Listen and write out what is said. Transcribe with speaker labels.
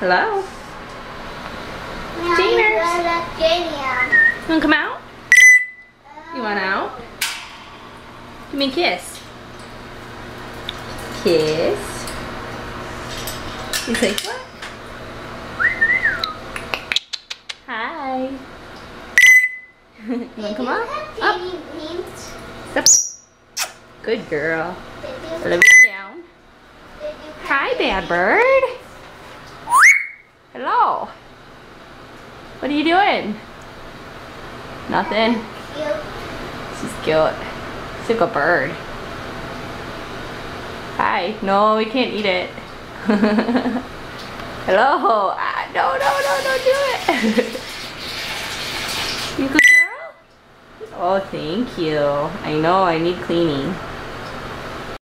Speaker 1: Hello? Janie. You wanna come out? You want out? Give me a kiss. Kiss. You say what? Hi. You wanna come up? Up. Step. Good girl. A little bit down. Hi, bad bird. Hello. What are you doing? Nothing. She's cute. She's like a bird. Hi. No, we can't eat it. Hello. Ah, no, don't do it. You good girl? Oh, thank you. I know, I need cleaning.